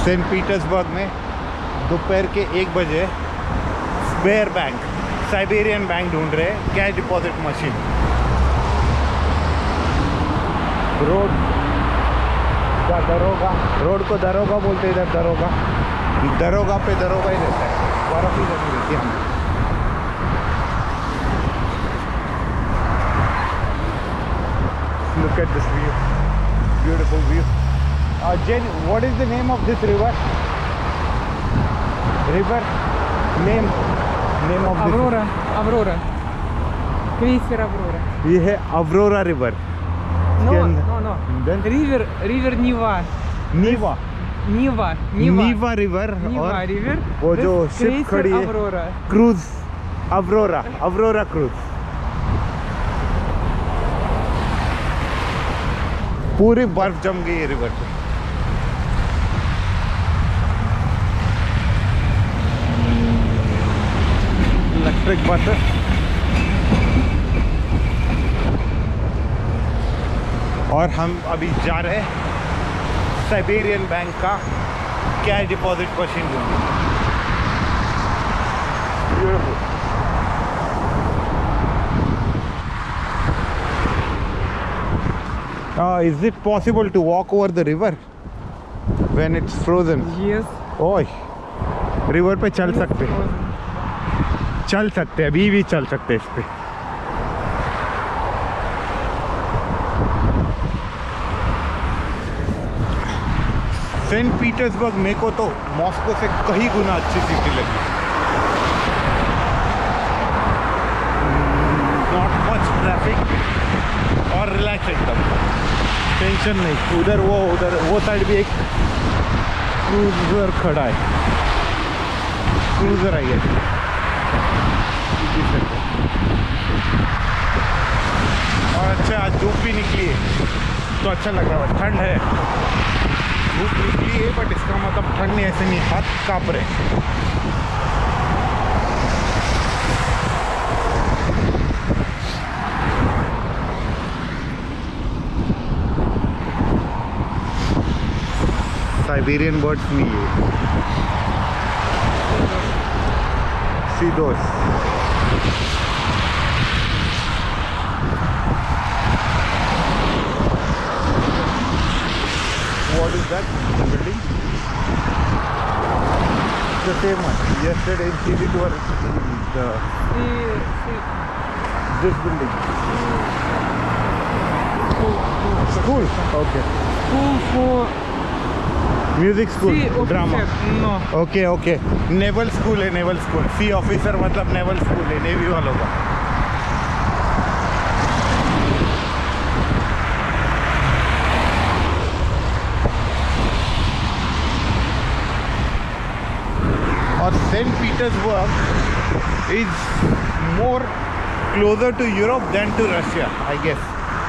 Saint Petersburg में दोपहर के 1 बजे स्पेयर बैंक, साइबेरियन बैंक ढूंढ रहे हैं, कैश डिपॉजिट मशीन। रोड का दरोगा, रोड को दरोगा बोलते हैं इधर, दरोगा दरोगा पे दरोगा ही रहता है, बर्फ ही जमी रहती है हमें। Look at this view, beautiful view. Jen, what is the name of this river? River name of this? Aurora. Крейсер Aurora. ये है Aurora river. No. Then? River Niva. Neva river, और River. वो जो शिप खड़ी है Aurora. Cruise, अवरोरा cruise. पूरी बर्फ जम गई है रिवर पे। इलेक्ट्रिक बस, और हम अभी जा रहे हैं साइबेरियन बैंक का कैश डिपॉजिट मशीन ढूंढने। Beautiful. Is it possible to walk over the river when it's frozen? Yes. Oh, river पे चल सकते अभी भी चल सकते इस पे। सेंट पीटर्सबर्ग मेरे को तो मॉस्को से कहीं गुना अच्छी सिटी लगी। नॉट मच ट्रैफिक और रिलैक्स एकदम, टेंशन नहीं। उधर वो साइड भी एक क्रूजर खड़ा है, क्रूजर आई है। और अच्छा आज धूप भी निकली है तो अच्छा लग रहा है। ठंड है, धूप निकली है बट इसका मतलब ठंड नहीं, ऐसे नहीं, हाथ कांप रहे। साइबेरियन बर्ड्स नहीं है, सीडोस। What is that building? The same one. Yesterday in TV tour, this building. School. Okay. School for Music school. sea Drama. officer. No. Okay. Naval school है, नेवल स्कूल। सी ऑफिसर मतलब naval school है, navy वालों का। और Saint Petersburg is more closer to Europe than to Russia, I guess,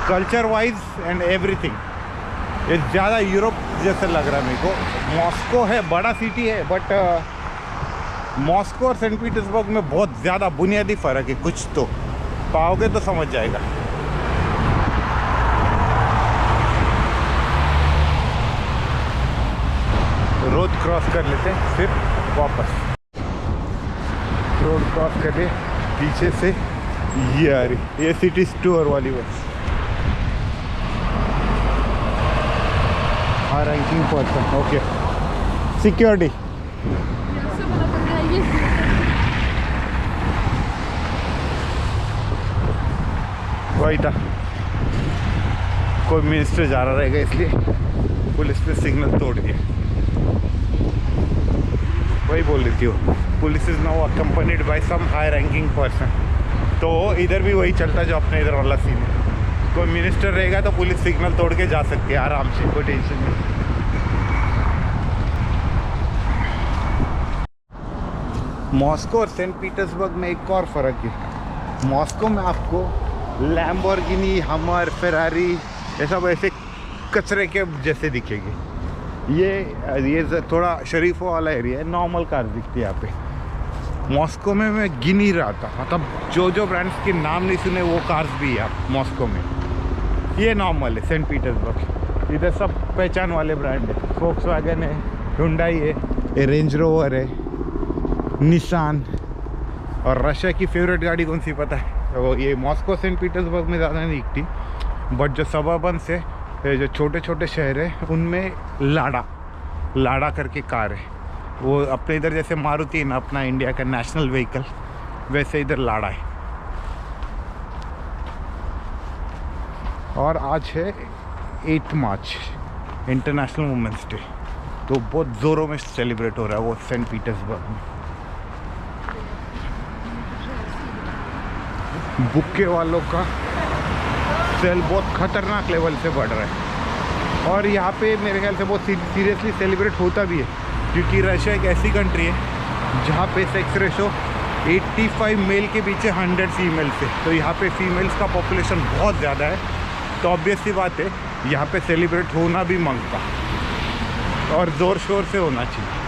culture wise and everything. ये ज़्यादा Europe जैसे लग रहा है मेरे को। मॉस्को है, बड़ा सिटी है, बट मॉस्को और सेंट पीटर्सबर्ग में बहुत ज़्यादा बुनियादी फ़र्क है। कुछ तो पाओगे तो समझ जाएगा। रोड क्रॉस कर लेते हैं, फिर वापस रोड क्रॉस कर ले। पीछे से ये आ रही, ये सिटी टूर वाली बस। हाँ, रैंकिंग पर्सन, ओके। सिक्योरिटी, वही था, कोई मिनिस्टर जा रहा रहेगा इसलिए पुलिस ने सिग्नल तोड़ दिया। वही बोल रही थी वो, police is now accompanied by some high ranking person. तो इधर भी वही चलता जो अपने इधर वाला सीन है। कोई मिनिस्टर रहेगा तो पुलिस सिग्नल तोड़ के जा सकती है आराम से, कोई टेंशन नहीं। मॉस्को और सेंट पीटर्सबर्ग में एक और फ़र्क है। मॉस्को में आपको लैम्बोर्गिनी, हमर, फेरारी ये सब ऐसे कचरे के जैसे दिखेगी। ये थोड़ा शरीफों वाला एरिया है, नॉर्मल कार दिखती है यहाँ पे। मॉस्को में मैं गिन ही रहा था, मतलब जो ब्रांड्स के नाम नहीं सुने वो कार्स भी है मॉस्को में। ये नॉर्मल है सेंट पीटर्सबर्ग, इधर सब पहचान वाले ब्रांड है। फोक्सवैगन है, हुंडई है, ये रेंज रोवर है, निसान। और रशिया की फेवरेट गाड़ी कौन सी पता है? तो ये मॉस्को सेंट पीटर्सबर्ग में ज़्यादा नहीं दिखती, बट जो सबर्बन से जो छोटे छोटे शहर है उनमें लाडा करके कार है। वो अपने इधर जैसे मारुति है ना, अपना इंडिया का नेशनल व्हीकल, वैसे इधर लाडा है। और आज है 8 मार्च, इंटरनेशनल वुमेंस डे, तो बहुत ज़ोरों में सेलिब्रेट हो रहा है वो सेंट पीटर्सबर्ग में। बुक्के वालों का सेल बहुत खतरनाक लेवल से बढ़ रहा है, और यहाँ पे मेरे ख्याल से बहुत सीरियसली सेलिब्रेट होता भी है, क्योंकि रशिया एक ऐसी कंट्री है जहाँ पे सेक्स रेशो 85 मेल के पीछे 100 फीमेल से, तो यहाँ पे फीमेल्स का पॉपुलेशन बहुत ज़्यादा है। तो ऑब्वियस सी बात है यहाँ पे सेलिब्रेट होना भी मांगता, और ज़ोर शोर से होना चाहिए।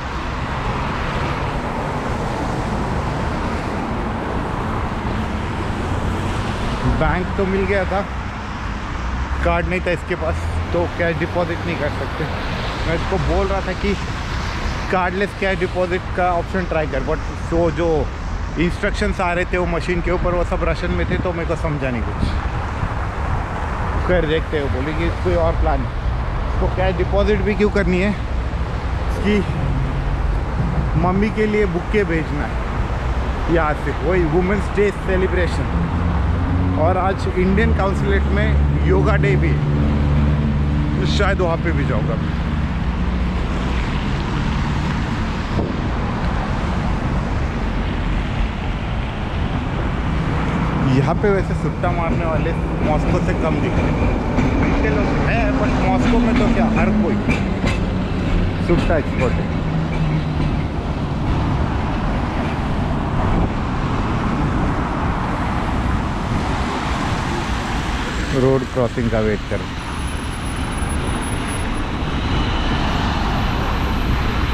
बैंक तो मिल गया था, कार्ड नहीं था इसके पास, तो कैश डिपॉजिट नहीं कर सकते। मैं इसको बोल रहा था कि कार्डलेस कैश डिपॉजिट का ऑप्शन ट्राई कर, बट वो जो इंस्ट्रक्शंस आ रहे थे वो मशीन के ऊपर वो सब रशियन में थे, तो मेरे को समझा नहीं कुछ। फिर देखते हो, बोली कि कोई और प्लान है। तो कैश डिपॉजिट भी क्यों करनी है कि मम्मी के लिए बुक्के भेजना है यहाँ से, वही वुमेंस डे सेलिब्रेशन। और आज इंडियन काउंसिलेट में योगा डे भी है, तो शायद वहाँ पे भी जाऊँगा। यहाँ पे वैसे सुट्टा मारने वाले मॉस्को से कम दिख रहे हैं, इतने लोग हैं, बट मॉस्को में तो क्या हर कोई सुट्टा एक्सपर्ट है। रोड क्रॉसिंग का वेट कर,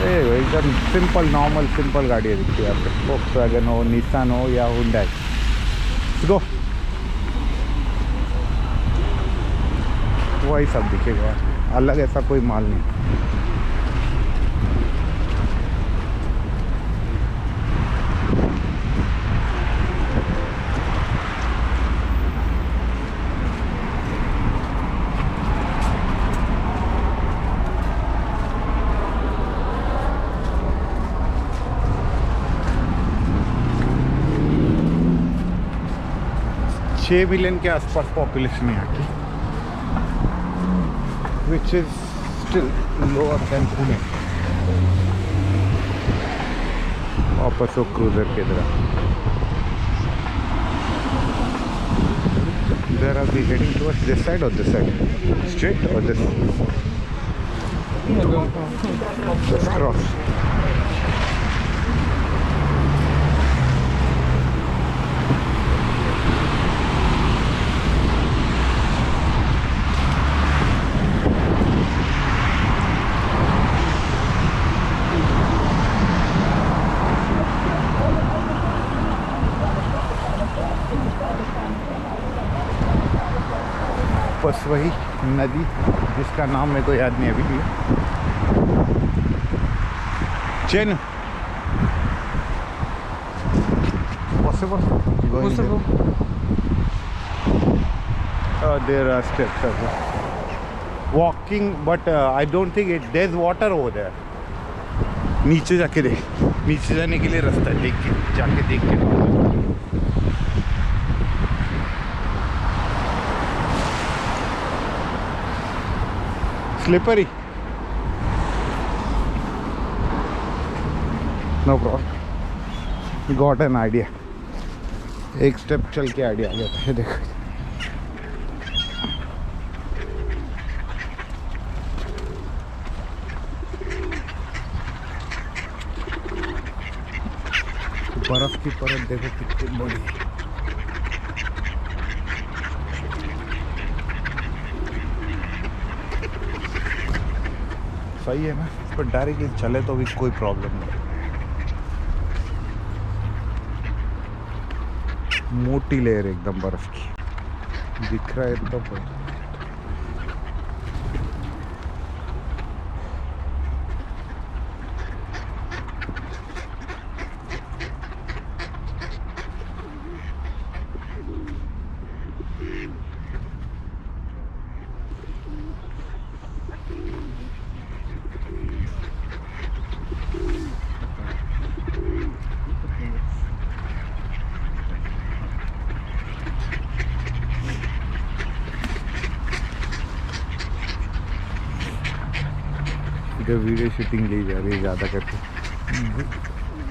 एकदम सिंपल नॉर्मल सिंपल गाड़ी दिखती है आपको, वोक्सवैगन हो, निसान हो या हुंडई। गो वही सब दिखेगा, अलग ऐसा कोई माल नहीं। छः मिलियन के आसपास पॉपुलेशन है यहाँ की, which is still lower than Pune. वापस वो क्रूजर की तरह। Where are we heading towards? This side or this side? Straight or this? Let's cross. बस वही नदी जिसका नाम मेरे को याद नहीं अभी भी, chain possible there are steps as well. Walking, but I don't think there's water over there. नीचे जाके देख, नीचे जाने के लिए रास्ता है, देख के जाके देख के। Slippery. No problem. Got an idea. एक स्टेप चल के आइडिया आ जाता है, देखो। बर्फ की परत देखो कितनी बड़ी है। सही है ना, इस पर डायरेक्टली चले तो भी कोई प्रॉब्लम नहीं। मोटी लेयर एकदम बर्फ की दिख रहा है तो इधर वीडियो शूटिंग ली जा रही है ज़्यादा करके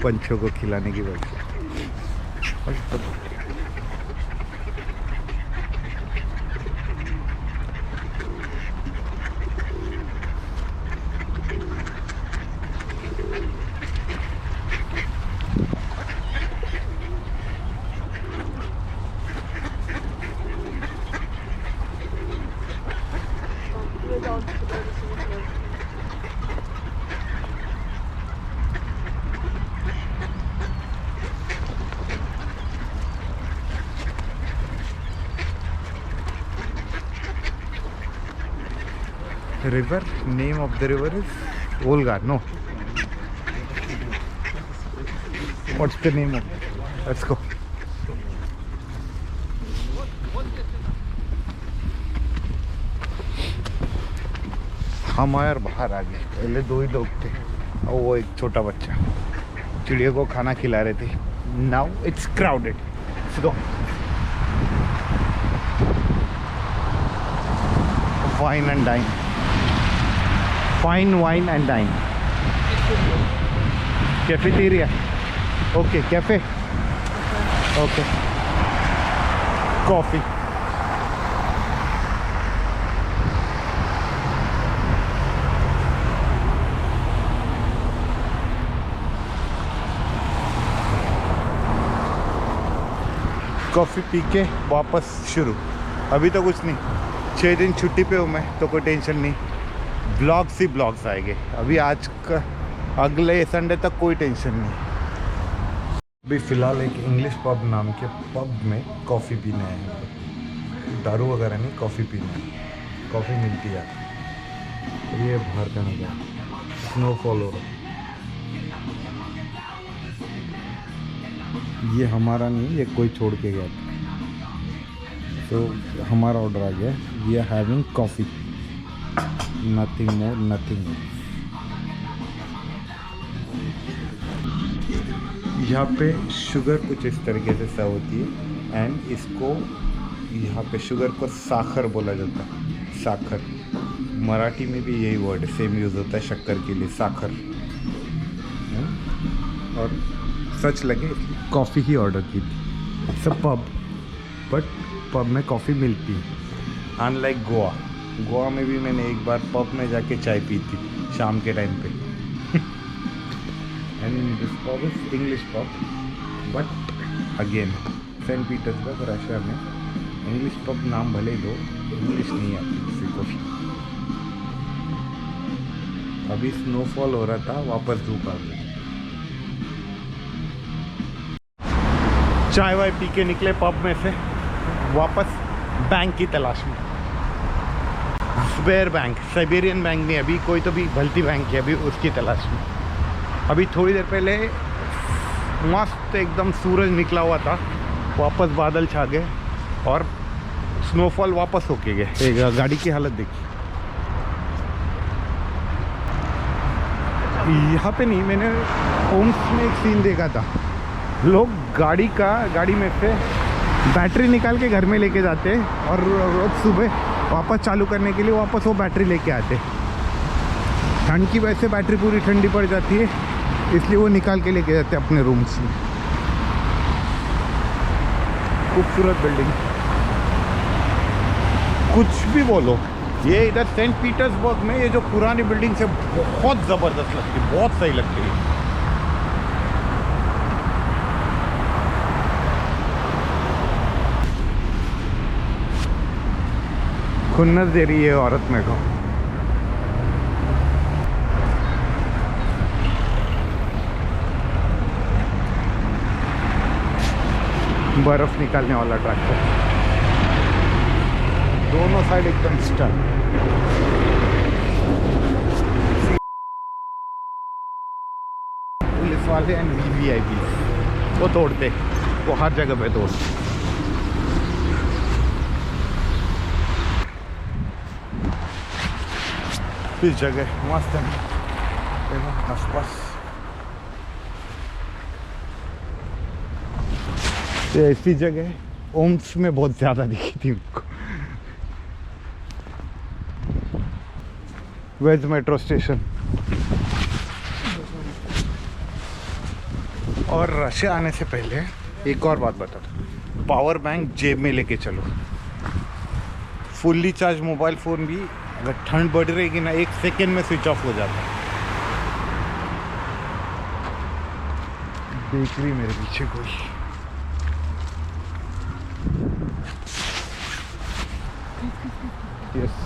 पंछों को खिलाने की वजह से। River, name of the river is Volga. No. What's the name of it? Let's go. हम यार बाहर आ गए। पहले 2 ही लोग थे और वो एक छोटा बच्चा चिड़िया को खाना खिला रहे थे। Now it's crowded. Let's go. Wine and dine. Fine wine and dine. Cafeteria. Okay, cafe. Okay. Coffee. Coffee पी के वापस शुरू। अभी तो कुछ नहीं, 6 दिन छुट्टी पे हूँ मैं, तो कोई टेंशन नहीं। ब्लॉग्स ही ब्लॉग्स आएंगे। अभी आज का अगले संडे तक कोई टेंशन नहीं। अभी फ़िलहाल एक इंग्लिश पब नाम के पब में कॉफ़ी पीने आए हैं। दारू वगैरह नहीं, कॉफ़ी पीने। कॉफ़ी मिलती है। ये बाहर का नज़ारा, स्नोफॉल हो रहा। ये हमारा नहीं, ये कोई छोड़ के गया था, तो हमारा ऑर्डर आ गया। We are having coffee, nothing more, nothing more. यहाँ पे शुगर कुछ इस तरीके से सर्व होती है एंड इसको यहाँ पे शुगर को साखर बोला जाता है। साखर, मराठी में भी यही वर्ड सेम यूज़ होता है शक्कर के लिए, साखर। और सच लगे कॉफ़ी ही ऑर्डर की थी। It's a pub, but pub में कॉफ़ी मिलती है। अनलाइक गोवा, गोवा में भी मैंने एक बार पब में जाके चाय पी थी शाम के टाइम पे। And this pub is English pub, but again Saint Petersburg Russia में इंग्लिश पब नाम भले ही दो, इंग्लिश नहीं आती किसी को। अभी स्नोफॉल हो रहा था, वापस धूप आ गई। चाय वाय पी के निकले पब में से वापस बैंक की तलाश में। स्पेयर बैंक, साइबेरियन बैंक नहीं, अभी कोई तो भी भलती बैंक है, अभी उसकी तलाश में। अभी थोड़ी देर पहले मस्त एकदम सूरज निकला हुआ था, वापस बादल छा गए और स्नोफॉल वापस होके गए। गाड़ी की हालत देखी। यहाँ पे नहीं, मैंने होम्स में एक सीन देखा था। लोग गाड़ी में से बैटरी निकाल के घर में लेके जाते हैं और रोज सुबह वापस चालू करने के लिए वापस वो बैटरी लेके आते। ठंड की वजह से बैटरी पूरी ठंडी पड़ जाती है, इसलिए वो निकाल के लेके जाते हैं अपने रूम्स में। खूबसूरत बिल्डिंग, कुछ भी बोलो। ये इधर सेंट पीटर्सबर्ग में ये जो पुरानी बिल्डिंग से बहुत ज़बरदस्त लगती है, बहुत सही लगती है। खुन्नस दे रही है औरत मेरे को। बर्फ निकालने वाला ट्रैक्टर, दोनों साइड एकदम स्टन। पुलिस वाले एंड वीवीआईपी वो तोड़ते, वो हर जगह पे तोड़ते। इस जगह मस्त है आसपास। ये ऐसी जगह ओम्स में बहुत ज़्यादा दिखी थी उनको। वेज मेट्रो स्टेशन। और रशिया आने से पहले एक और बात बता दो, पावर बैंक जेब में लेके चलो। फुल्ली चार्ज मोबाइल फ़ोन भी अगर ठंड बढ़ रहेगी ना 1 सेकेंड में स्विच ऑफ हो जाता है। देख रही मेरे पीछे कोई?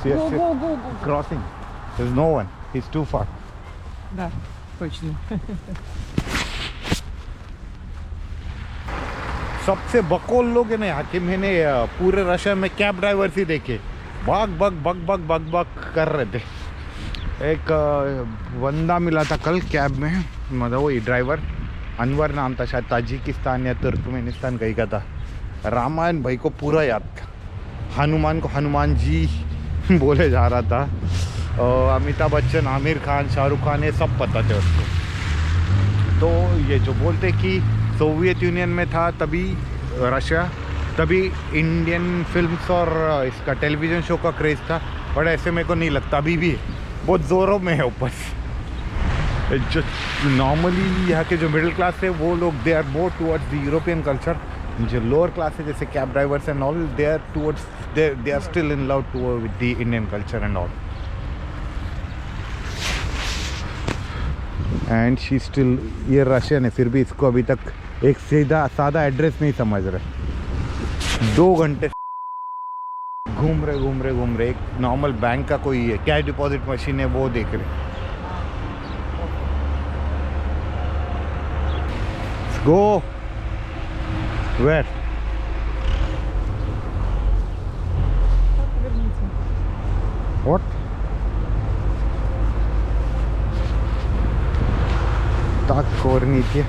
Go, go, go, go. Crossing. There's no one. He's too far. Да, точно. सबसे बकौल लोग है ना यहाँ के, मैंने पूरे रशिया में कैब ड्राइवर्स ही देखे, भाग bug bug bug bug bug कर रहे थे। एक बंदा मिला था कल कैब में, मतलब वही ड्राइवर, अनवर नाम था, शायद ताजिकिस्तान या तुर्कमेनिस्तान कहीं का था। रामायण भाई को पूरा याद था, हनुमान को हनुमान जी बोले जा रहा था। अमिताभ बच्चन, आमिर खान, शाहरुख खान, ये सब पता थे उसको। तो ये जो बोलते कि सोवियत यूनियन में था तभी रशिया, तभी इंडियन फिल्म्स और इसका टेलीविज़न शो का क्रेज़ था, बट ऐसे मेरे को नहीं लगता, अभी भी बहुत ज़ोरों में है ऊपर से। जो नॉर्मली यहाँ के जो मिडिल क्लास है वो लोग they are more towards the European culture. जो लोअर क्लास है जैसे cab drivers and all, they are towards, they are still in love toward with the Indian culture and all. And she still, ये Russian है फिर भी इसको अभी तक एक सीधा सादा एड्रेस नहीं समझ रहे। 2 घंटे घूम रहे। एक नॉर्मल बैंक का कोई है, कैश डिपॉजिट मशीन है, वो देख रहे। Go where? Поверните. व्हाट? ताक और नीचे।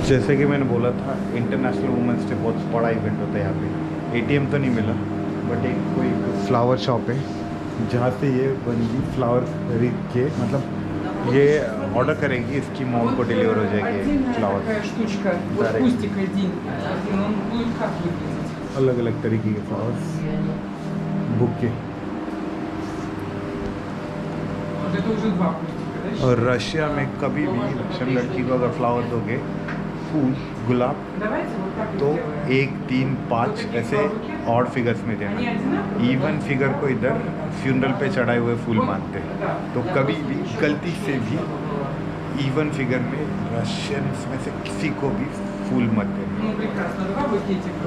जैसे कि मैंने बोला था, इंटरनेशनल वुमेंस डे बहुत बड़ा इवेंट होता है यहाँ पे। एटीएम तो नहीं मिला, बट एक कोई फ्लावर शॉप है जहाँ से ये बंदी फ्लावर खरीद के, मतलब ये ऑर्डर करेगी, इसकी मॉम को डिलीवर हो जाएगी Отдельная फ्लावर। такая штучка, вот Дарик. кустик один, он будет как выглядеть? अलग अलग तरीके के फ्लावर्स, बुके। Вот это уже 2 кустика, да? और रशिया में कभी भी रशियन लड़की को अगर फ्लावर दोगे, फूल, गुलाब, Давайте вот так и तो сделаем. 1, 3, 5 ऐसे ऑड फिगर्स में Они देना। одинаковые? इवन फिगर को इधर फ्यूनरल पे चढ़ाए हुए फूल मानते हैं। तो कभी भी गलती से भी इवन फिगर में रशियंस में से किसी को भी फूल मत देना। Ну, прекрасно. 2 букетика.